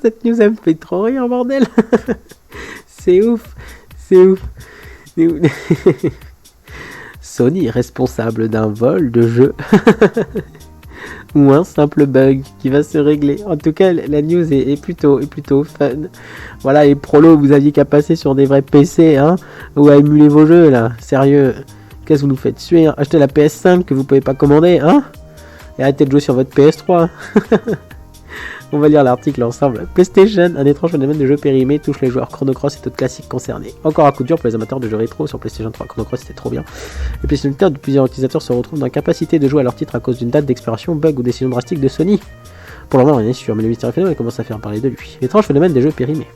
Cette news, elle me fait trop rire, bordel. C'est ouf. C'est ouf. Sony est responsable d'un vol de jeu. Ou un simple bug qui va se régler. En tout cas, la news est plutôt fun. Voilà, et prolo, vous aviez qu'à passer sur des vrais PC, hein, ou à émuler vos jeux, là. Sérieux, qu'est-ce que vous nous faites suer, hein? Achetez la PS5 que vous pouvez pas commander, hein, et arrêtez de jouer sur votre PS3. On va lire l'article ensemble. PlayStation, un étrange phénomène de jeu périmé touche les joueurs Chrono Cross et d'autres classiques concernés. Encore un coup dur pour les amateurs de jeux rétro sur PlayStation 3. Chrono Cross c'était trop bien. Les PlayStation 4 de plusieurs utilisateurs se retrouvent dans l'incapacité de jouer à leur titre à cause d'une date d'expiration, bug ou décision drastique de Sony. Pour le moment rien n'est sûr, mais le mystérieux phénomène commence à faire parler de lui. L'étrange phénomène des jeux périmés.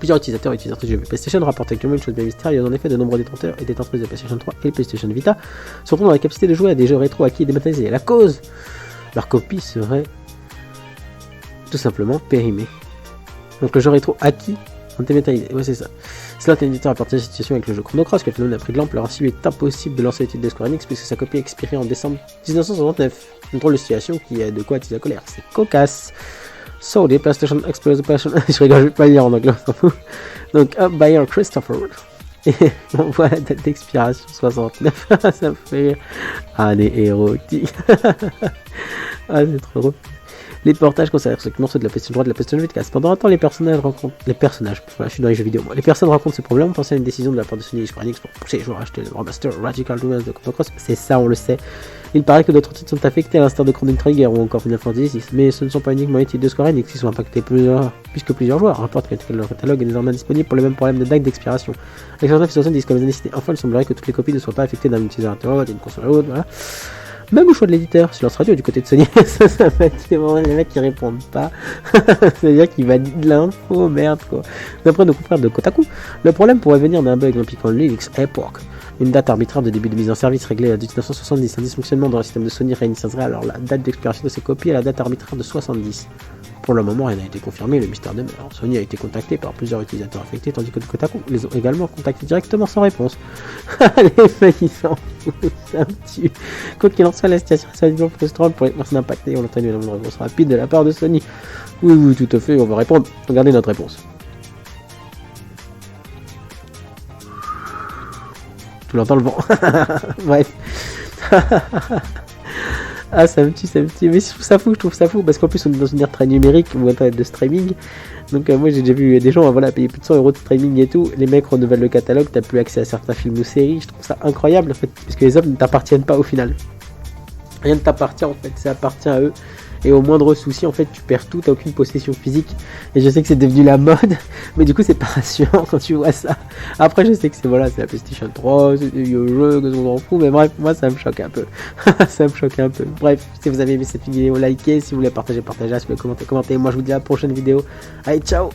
Plusieurs utilisateurs et utilisatrices de jeux PlayStation rapportent actuellement une chose bien mystérieuse. En effet, de nombreux détenteurs et détentrices de PlayStation 3 et PlayStation Vita se retrouvent dans la capacité de jouer à des jeux rétro acquis et dématérialisés. La cause, leur copie serait tout simplement périmé. Donc le jeu rétro acquis en dématérialisé. Ouais, c'est ça. Cela est un éditeur à partir de cette situation avec le jeu Chrono Cross, que le phénomène a pris de l'ampleur. Ainsi, il est impossible de lancer les titres de Square Enix puisque sa copie a expiré en décembre 1969. Une drôle de situation qui a de quoi attiser la colère. C'est cocasse. So, the PlayStation Explorer Passion. Je rigole, je vais pas lire en anglais, on s'en fout. Donc, Up Buyer Christopher. Et on voit la date d'expiration 69. Ça me fait rire. Ah, les érotiques. Ah, c'est trop drôle. Les portages concernent ce morceau de la PlayStation 3 de la PlayStation Vita. Pendant un temps, les personnes, voilà, je suis dans les jeux vidéo moi. Les personnes rencontrent ce problème, pensent à une décision de la part de Sony et Square Enix pour pousser les joueurs à acheter le remaster Radical Duels de Chrono Cross. C'est ça, on le sait. Il paraît que d'autres titres sont affectés, à l'instar de Chrono Trigger ou encore Final Fantasy VI, mais ce ne sont pas uniquement les titres de Square Enix qui sont impactés puisque plusieurs joueurs rapportent que leur catalogue est désormais disponible pour le même problème de date d'expiration. Les certaines situations disent comme les années. Enfin, il semblerait que toutes les copies ne soient pas affectées d'un utilisateur d'une console à l'autre, voilà. Même au choix de l'éditeur, silence radio du côté de Sony, ça va être les mecs qui répondent pas. C'est-à-dire qu'il valide l'info, merde quoi. D'après nos confrères de Kotaku, le problème pourrait venir d'un bug impliquant Linux Epoch, une date arbitraire de début de mise en service réglée à 1970. Un dysfonctionnement dans le système de Sony réinitierait alors la date d'expiration de ses copies à la date arbitraire de 70. Pour le moment, rien n'a été confirmé, le mystère demeure. Sony a été contacté par plusieurs utilisateurs affectés, tandis que Kotaku les ont également contactés directement sans réponse. Les mecs, ils s'en foutent, ça me tue. Quoi qu'il en soit, la situation est sérieusement frustrante pour les personnes impactées. On entend une réponse rapide de la part de Sony. Oui, tout à fait, on va répondre. Regardez notre réponse. Tu l'entends le vent. Bref. Ah, ça me tue. Mais je trouve ça fou, parce qu'en plus on est dans une ère très numérique ou internet de streaming. Donc moi j'ai déjà vu des gens payer plus de 100 € de streaming et tout. Les mecs renouvellent le catalogue, t'as plus accès à certains films ou séries. Je trouve ça incroyable en fait, parce que les hommes ne t'appartiennent pas au final. Rien ne t'appartient en fait, ça appartient à eux. Et au moindre souci, en fait, tu perds tout, t'as aucune possession physique. Et je sais que c'est devenu la mode, mais du coup, c'est pas rassurant quand tu vois ça. Après, je sais que c'est la PlayStation 3, c'est des vieux jeux, que on s'en fout, mais bref, moi, ça me choque un peu. Ça me choque un peu. Bref, si vous avez aimé cette vidéo, likez. Si vous voulez partager, partagez. Si vous voulez commenter. Moi, je vous dis à la prochaine vidéo. Allez, ciao.